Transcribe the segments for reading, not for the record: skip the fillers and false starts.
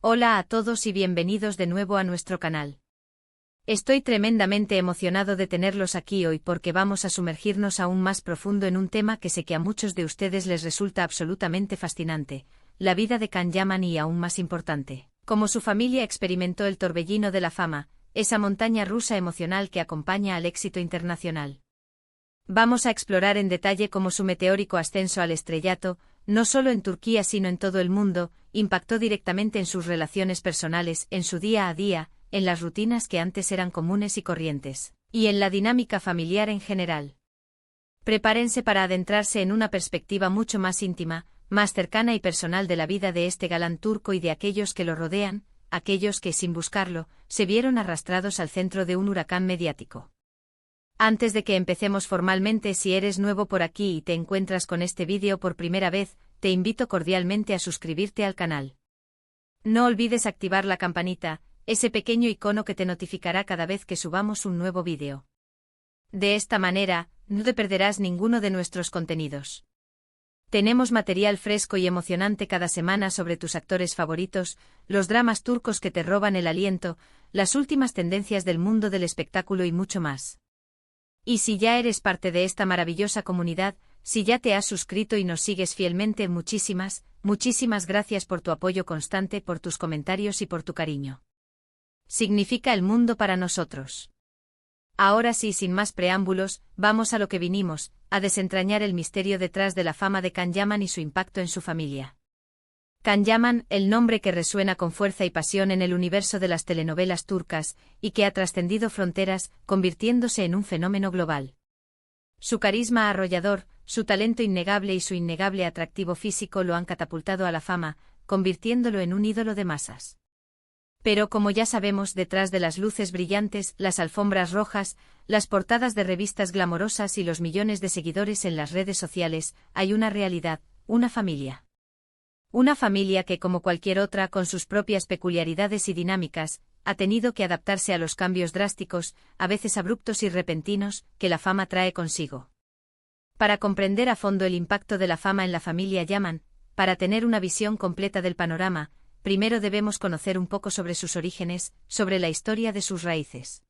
Hola a todos y bienvenidos de nuevo a nuestro canal. Estoy tremendamente emocionado de tenerlos aquí hoy porque vamos a sumergirnos aún más profundo en un tema que sé que a muchos de ustedes les resulta absolutamente fascinante, la vida de Can Yaman y aún más importante, cómo su familia experimentó el torbellino de la fama, esa montaña rusa emocional que acompaña al éxito internacional. Vamos a explorar en detalle cómo su meteórico ascenso al estrellato, no solo en Turquía sino en todo el mundo, impactó directamente en sus relaciones personales, en su día a día, en las rutinas que antes eran comunes y corrientes, y en la dinámica familiar en general. Prepárense para adentrarse en una perspectiva mucho más íntima, más cercana y personal de la vida de este galán turco y de aquellos que lo rodean, aquellos que, sin buscarlo, se vieron arrastrados al centro de un huracán mediático. Antes de que empecemos formalmente, si eres nuevo por aquí y te encuentras con este vídeo por primera vez, te invito cordialmente a suscribirte al canal. No olvides activar la campanita, ese pequeño icono que te notificará cada vez que subamos un nuevo vídeo. De esta manera, no te perderás ninguno de nuestros contenidos. Tenemos material fresco y emocionante cada semana sobre tus actores favoritos, los dramas turcos que te roban el aliento, las últimas tendencias del mundo del espectáculo y mucho más. Y si ya eres parte de esta maravillosa comunidad, si ya te has suscrito y nos sigues fielmente, muchísimas gracias por tu apoyo constante, por tus comentarios y por tu cariño. Significa el mundo para nosotros. Ahora sí, sin más preámbulos, vamos a lo que vinimos, a desentrañar el misterio detrás de la fama de Can Yaman y su impacto en su familia. Can Yaman, el nombre que resuena con fuerza y pasión en el universo de las telenovelas turcas, y que ha trascendido fronteras, convirtiéndose en un fenómeno global. Su carisma arrollador, su talento innegable y su innegable atractivo físico lo han catapultado a la fama, convirtiéndolo en un ídolo de masas. Pero como ya sabemos, detrás de las luces brillantes, las alfombras rojas, las portadas de revistas glamorosas y los millones de seguidores en las redes sociales, hay una realidad, una familia. Una familia que, como cualquier otra, con sus propias peculiaridades y dinámicas, ha tenido que adaptarse a los cambios drásticos, a veces abruptos y repentinos, que la fama trae consigo. Para comprender a fondo el impacto de la fama en la familia Yaman, para tener una visión completa del panorama, primero debemos conocer un poco sobre sus orígenes, sobre la historia de sus raíces.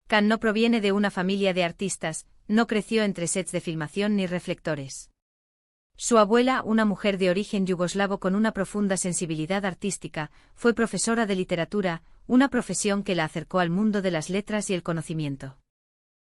Can no proviene de una familia de artistas, no creció entre sets de filmación ni reflectores. Su abuela, una mujer de origen yugoslavo con una profunda sensibilidad artística, fue profesora de literatura, una profesión que la acercó al mundo de las letras y el conocimiento.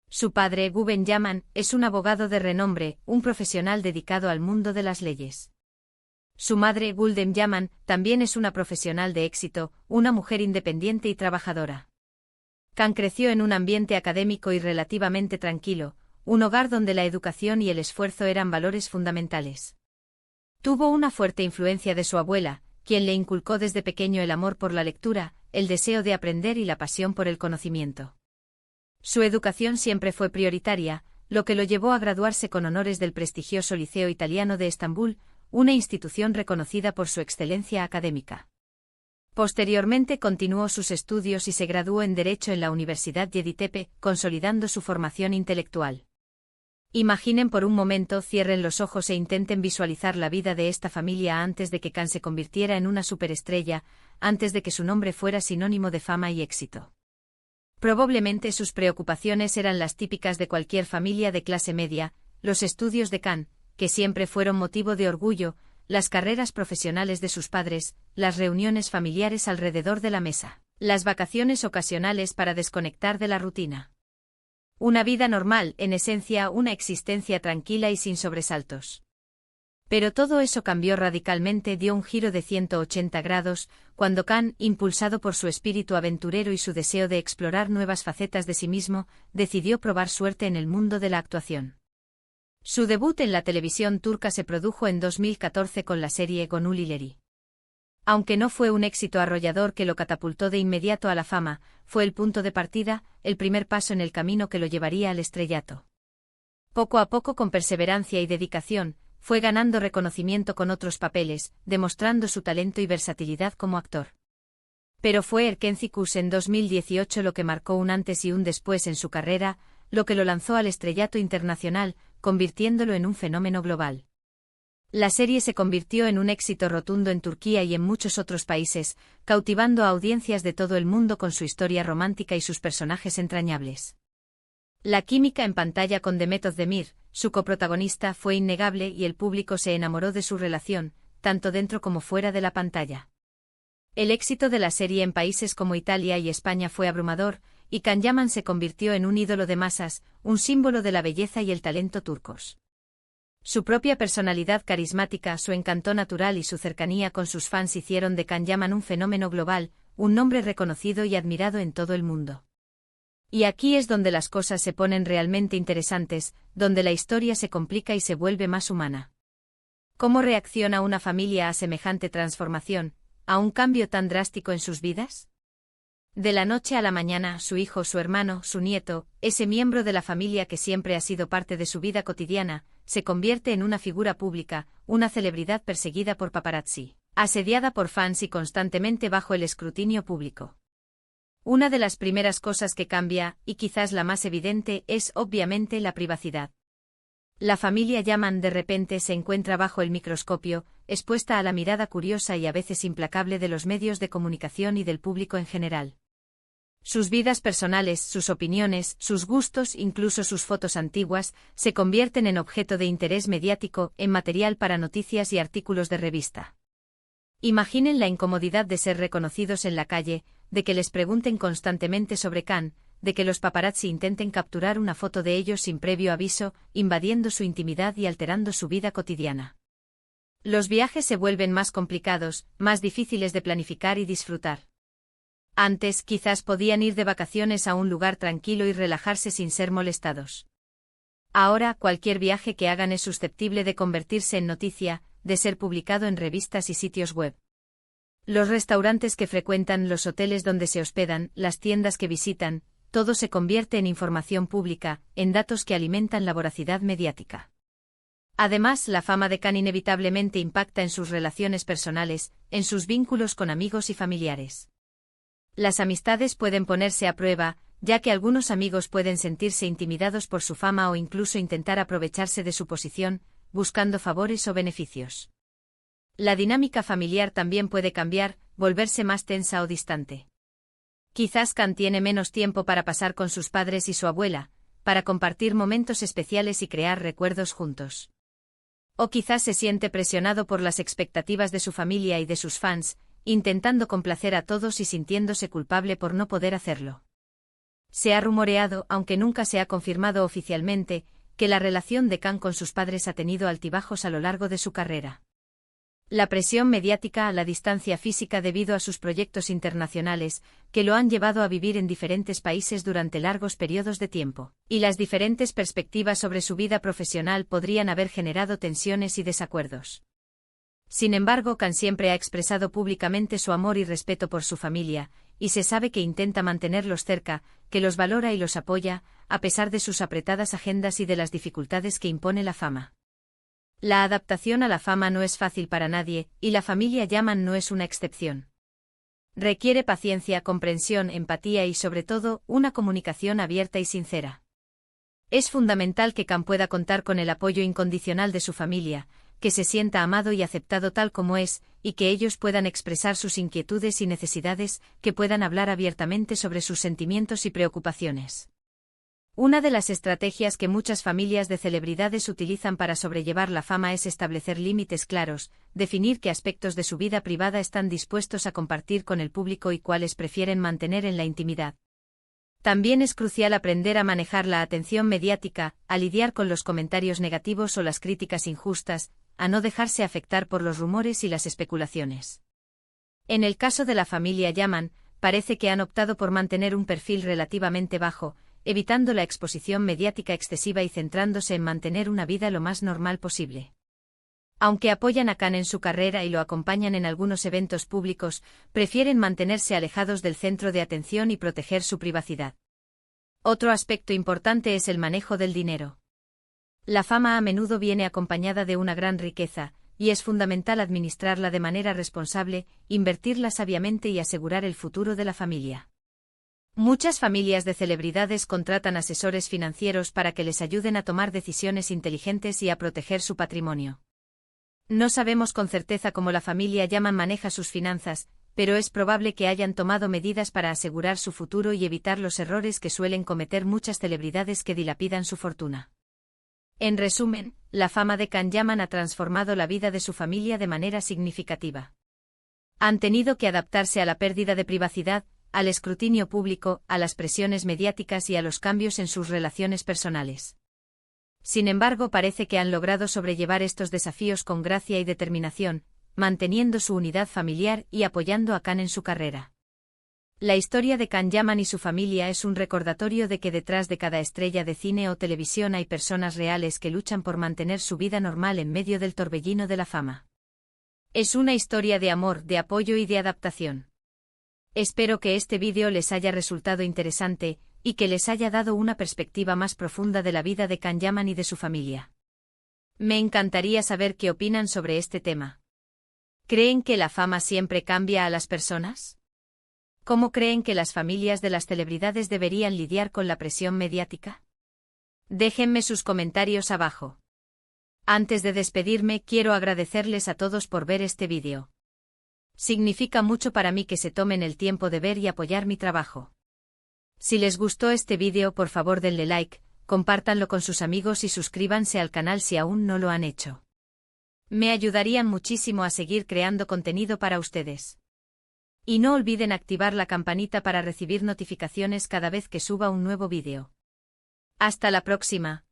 Su padre, Guben Yaman, es un abogado de renombre, un profesional dedicado al mundo de las leyes. Su madre, Guldem Yaman, también es una profesional de éxito, una mujer independiente y trabajadora. Can creció en un ambiente académico y relativamente tranquilo, un hogar donde la educación y el esfuerzo eran valores fundamentales. Tuvo una fuerte influencia de su abuela, quien le inculcó desde pequeño el amor por la lectura, el deseo de aprender y la pasión por el conocimiento. Su educación siempre fue prioritaria, lo que lo llevó a graduarse con honores del prestigioso Liceo Italiano de Estambul, una institución reconocida por su excelencia académica. Posteriormente continuó sus estudios y se graduó en Derecho en la Universidad Yeditepe, consolidando su formación intelectual. Imaginen por un momento, cierren los ojos e intenten visualizar la vida de esta familia antes de que Can se convirtiera en una superestrella, antes de que su nombre fuera sinónimo de fama y éxito. Probablemente sus preocupaciones eran las típicas de cualquier familia de clase media, los estudios de Can, que siempre fueron motivo de orgullo, las carreras profesionales de sus padres, las reuniones familiares alrededor de la mesa, las vacaciones ocasionales para desconectar de la rutina. Una vida normal, en esencia, una existencia tranquila y sin sobresaltos. Pero todo eso cambió radicalmente, dio un giro de 180 grados, cuando Can, impulsado por su espíritu aventurero y su deseo de explorar nuevas facetas de sí mismo, decidió probar suerte en el mundo de la actuación. Su debut en la televisión turca se produjo en 2014 con la serie Gönül İleri. Aunque no fue un éxito arrollador que lo catapultó de inmediato a la fama, fue el punto de partida, el primer paso en el camino que lo llevaría al estrellato. Poco a poco, con perseverancia y dedicación, fue ganando reconocimiento con otros papeles, demostrando su talento y versatilidad como actor. Pero fue Erkenci en 2018 lo que marcó un antes y un después en su carrera, lo que lo lanzó al estrellato internacional, convirtiéndolo en un fenómeno global. La serie se convirtió en un éxito rotundo en Turquía y en muchos otros países, cautivando a audiencias de todo el mundo con su historia romántica y sus personajes entrañables. La química en pantalla con Demet Özdemir, su coprotagonista, fue innegable y el público se enamoró de su relación, tanto dentro como fuera de la pantalla. El éxito de la serie en países como Italia y España fue abrumador, y Can Yaman se convirtió en un ídolo de masas, un símbolo de la belleza y el talento turcos. Su propia personalidad carismática, su encanto natural y su cercanía con sus fans hicieron de Can Yaman un fenómeno global, un nombre reconocido y admirado en todo el mundo. Y aquí es donde las cosas se ponen realmente interesantes, donde la historia se complica y se vuelve más humana. ¿Cómo reacciona una familia a semejante transformación, a un cambio tan drástico en sus vidas? De la noche a la mañana, su hijo, su hermano, su nieto, ese miembro de la familia que siempre ha sido parte de su vida cotidiana, se convierte en una figura pública, una celebridad perseguida por paparazzi, asediada por fans y constantemente bajo el escrutinio público. Una de las primeras cosas que cambia, y quizás la más evidente, es obviamente la privacidad. La familia Yaman de repente se encuentra bajo el microscopio, expuesta a la mirada curiosa y a veces implacable de los medios de comunicación y del público en general. Sus vidas personales, sus opiniones, sus gustos, incluso sus fotos antiguas, se convierten en objeto de interés mediático, en material para noticias y artículos de revista. Imaginen la incomodidad de ser reconocidos en la calle, de que les pregunten constantemente sobre Can, de que los paparazzi intenten capturar una foto de ellos sin previo aviso, invadiendo su intimidad y alterando su vida cotidiana. Los viajes se vuelven más complicados, más difíciles de planificar y disfrutar. Antes, quizás podían ir de vacaciones a un lugar tranquilo y relajarse sin ser molestados. Ahora, cualquier viaje que hagan es susceptible de convertirse en noticia, de ser publicado en revistas y sitios web. Los restaurantes que frecuentan, los hoteles donde se hospedan, las tiendas que visitan, todo se convierte en información pública, en datos que alimentan la voracidad mediática. Además, la fama de Can inevitablemente impacta en sus relaciones personales, en sus vínculos con amigos y familiares. Las amistades pueden ponerse a prueba, ya que algunos amigos pueden sentirse intimidados por su fama o incluso intentar aprovecharse de su posición, buscando favores o beneficios. La dinámica familiar también puede cambiar, volverse más tensa o distante. Quizás Can tiene menos tiempo para pasar con sus padres y su abuela, para compartir momentos especiales y crear recuerdos juntos. O quizás se siente presionado por las expectativas de su familia y de sus fans, intentando complacer a todos y sintiéndose culpable por no poder hacerlo. Se ha rumoreado, aunque nunca se ha confirmado oficialmente, que la relación de Can con sus padres ha tenido altibajos a lo largo de su carrera. La presión mediática, la distancia física debido a sus proyectos internacionales, que lo han llevado a vivir en diferentes países durante largos periodos de tiempo, y las diferentes perspectivas sobre su vida profesional podrían haber generado tensiones y desacuerdos. Sin embargo, Can siempre ha expresado públicamente su amor y respeto por su familia, y se sabe que intenta mantenerlos cerca, que los valora y los apoya, a pesar de sus apretadas agendas y de las dificultades que impone la fama. La adaptación a la fama no es fácil para nadie, y la familia Yaman no es una excepción. Requiere paciencia, comprensión, empatía y sobre todo, una comunicación abierta y sincera. Es fundamental que Can pueda contar con el apoyo incondicional de su familia, que se sienta amado y aceptado tal como es, y que ellos puedan expresar sus inquietudes y necesidades, que puedan hablar abiertamente sobre sus sentimientos y preocupaciones. Una de las estrategias que muchas familias de celebridades utilizan para sobrellevar la fama es establecer límites claros, definir qué aspectos de su vida privada están dispuestos a compartir con el público y cuáles prefieren mantener en la intimidad. También es crucial aprender a manejar la atención mediática, a lidiar con los comentarios negativos o las críticas injustas, a no dejarse afectar por los rumores y las especulaciones. En el caso de la familia Yaman, parece que han optado por mantener un perfil relativamente bajo, evitando la exposición mediática excesiva y centrándose en mantener una vida lo más normal posible. Aunque apoyan a Can en su carrera y lo acompañan en algunos eventos públicos, prefieren mantenerse alejados del centro de atención y proteger su privacidad. Otro aspecto importante es el manejo del dinero. La fama a menudo viene acompañada de una gran riqueza, y es fundamental administrarla de manera responsable, invertirla sabiamente y asegurar el futuro de la familia. Muchas familias de celebridades contratan asesores financieros para que les ayuden a tomar decisiones inteligentes y a proteger su patrimonio. No sabemos con certeza cómo la familia Yaman maneja sus finanzas, pero es probable que hayan tomado medidas para asegurar su futuro y evitar los errores que suelen cometer muchas celebridades que dilapidan su fortuna. En resumen, la fama de Can Yaman ha transformado la vida de su familia de manera significativa. Han tenido que adaptarse a la pérdida de privacidad, al escrutinio público, a las presiones mediáticas y a los cambios en sus relaciones personales. Sin embargo, parece que han logrado sobrellevar estos desafíos con gracia y determinación, manteniendo su unidad familiar y apoyando a Can en su carrera. La historia de Can Yaman y su familia es un recordatorio de que detrás de cada estrella de cine o televisión hay personas reales que luchan por mantener su vida normal en medio del torbellino de la fama. Es una historia de amor, de apoyo y de adaptación. Espero que este vídeo les haya resultado interesante, y que les haya dado una perspectiva más profunda de la vida de Can Yaman y de su familia. Me encantaría saber qué opinan sobre este tema. ¿Creen que la fama siempre cambia a las personas? ¿Cómo creen que las familias de las celebridades deberían lidiar con la presión mediática? Déjenme sus comentarios abajo. Antes de despedirme, quiero agradecerles a todos por ver este vídeo. Significa mucho para mí que se tomen el tiempo de ver y apoyar mi trabajo. Si les gustó este vídeo, por favor denle like, compártanlo con sus amigos y suscríbanse al canal si aún no lo han hecho. Me ayudarían muchísimo a seguir creando contenido para ustedes. Y no olviden activar la campanita para recibir notificaciones cada vez que suba un nuevo vídeo. Hasta la próxima.